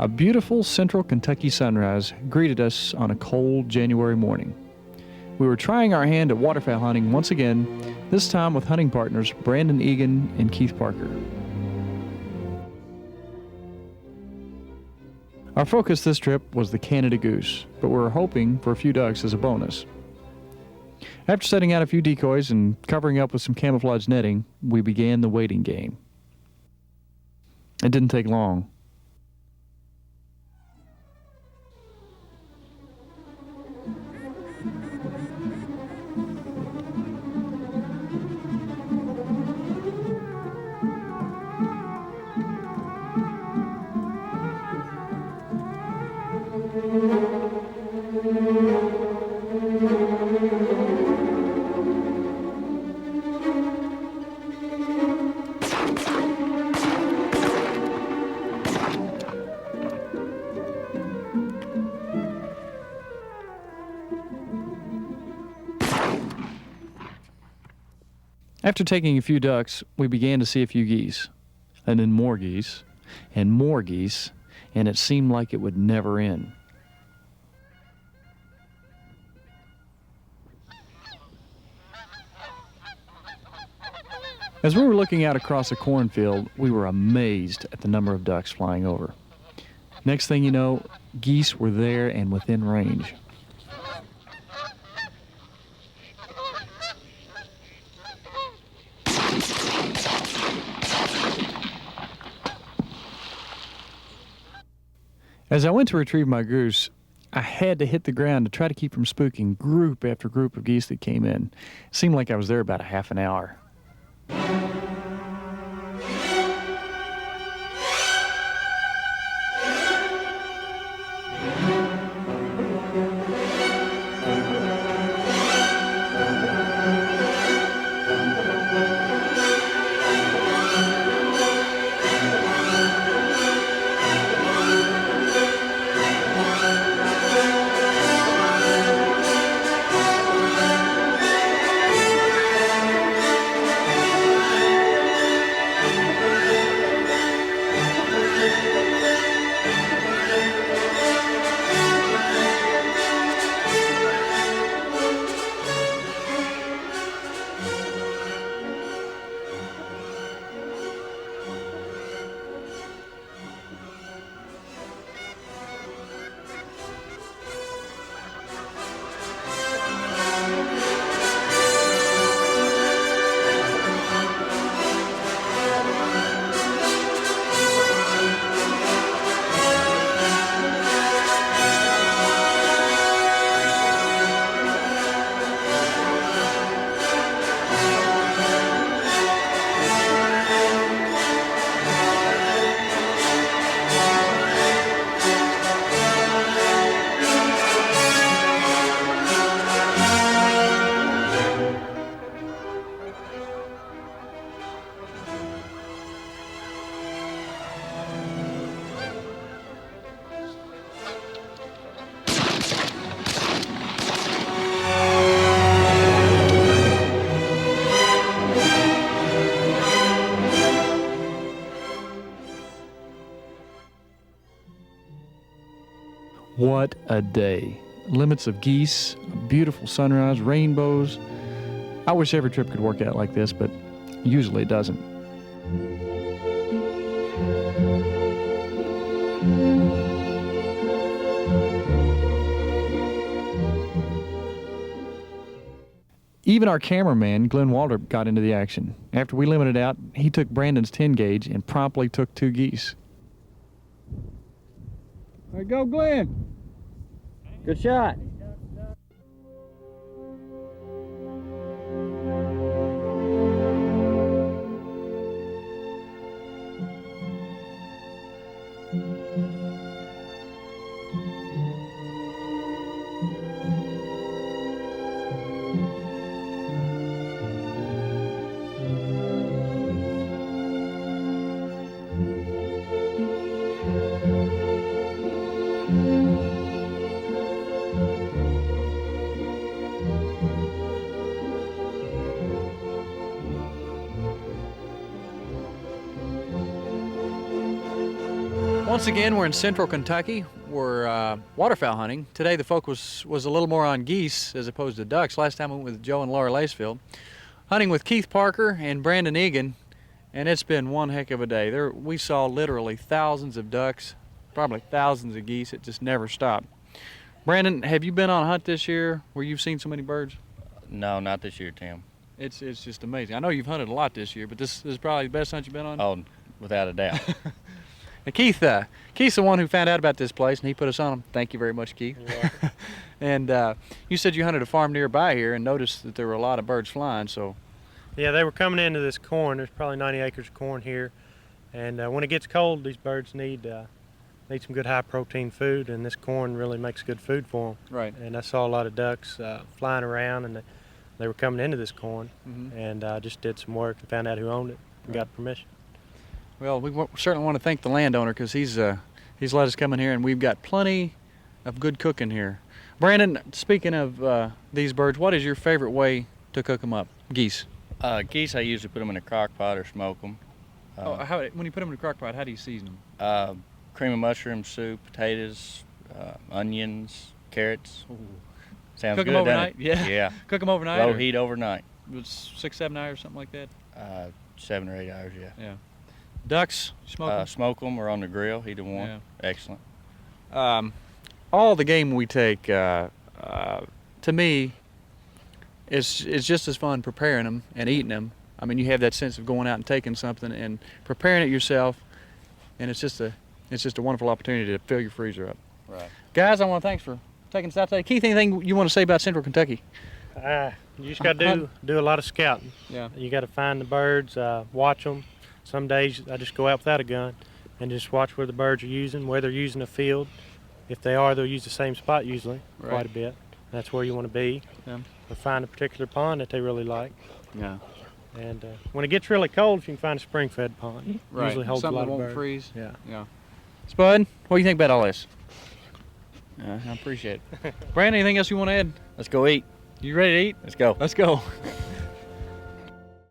A beautiful central Kentucky sunrise greeted us on a cold January morning. We were trying our hand at waterfowl hunting once again, this time with hunting partners Brandon Egan and Keith Parker. Our focus this trip was the Canada goose, but we were hoping for a few ducks as a bonus. After setting out a few decoys and covering up with some camouflage netting, we began the waiting game. It didn't take long. After taking a few ducks, we began to see a few geese, and then more geese, and more geese, and it seemed like it would never end. As we were looking out across a cornfield, we were amazed at the number of ducks flying over. Next thing you know, geese were there and within range. As I went to retrieve my goose, I had to hit the ground to try to keep from spooking group after group of geese that came in. It seemed like I was there about a half an hour. What a day. Limits of geese, a beautiful sunrise, rainbows. I wish every trip could work out like this, but usually it doesn't. Even our cameraman, Glenn Walter, got into the action. After we limited out, he took Brandon's 10 gauge and promptly took 2 geese. There you go, Glenn. Good shot. Once again, we're in central Kentucky. We're waterfowl hunting. Today the focus was a little more on geese as opposed to ducks. Last time we went with Joe and Laura Lacefield. Hunting with Keith Parker and Brandon Egan, and it's been one heck of a day. We saw literally thousands of ducks, probably thousands of geese. It just never stopped. Brandon, have you been on a hunt this year where you've seen so many birds? No, not this year, Tim. It's just amazing. I know you've hunted a lot this year, but this is probably the best hunt you've been on? Oh, without a doubt. And Keith's the one who found out about this place, and he put us on them. Thank you very much, Keith. And you said you hunted a farm nearby here and noticed that there were a lot of birds flying. So, yeah, they were coming into this corn. There's probably 90 acres of corn here, and when it gets cold, these birds need some good high-protein food, and this corn really makes good food for them. right. And I saw a lot of ducks flying around, and they were coming into this corn, and I just did some work and found out who owned it and got permission. Well, we certainly want to thank the landowner because he's let us come in here, and we've got plenty of good cooking here. Brandon, speaking of these birds, what is your favorite way to cook them up? Geese. Geese, I usually put them in a crock pot or smoke them. When you put them in a crock pot, how do you season them? Cream of mushroom soup, potatoes, onions, carrots. Ooh. Sounds Cook good, them doesn't overnight? it? Yeah. Yeah. Cook them overnight? Low or heat overnight. 6, 7 hours, something like that? 7 or 8 hours, yeah. Yeah. Ducks, smoke them? Smoke them or on the grill, either one. Yeah. Excellent. All the game we take, to me, is just as fun preparing them and eating them. I mean, you have that sense of going out and taking something and preparing it yourself, and it's just a wonderful opportunity to fill your freezer up. Right. Guys, I want to thanks for taking us out today. Keith, anything you want to say about Central Kentucky? You just got to do a lot of scouting. Yeah. You got to find the birds, watch them. Some days I just go out without a gun and just watch where the birds are using, where they're using a field. If they are, they'll use the same spot usually, quite a bit. That's where you want to be. Yeah. Or find a particular pond that they really like. Yeah. And when it gets really cold, if you can find a spring-fed pond, Right. usually holds Something a lot that of won't birds. freeze. Yeah. Yeah. Spud, what do you think about all this? I appreciate it. Brandon, anything else you want to add? Let's go eat. You ready to eat? Let's go. Let's go.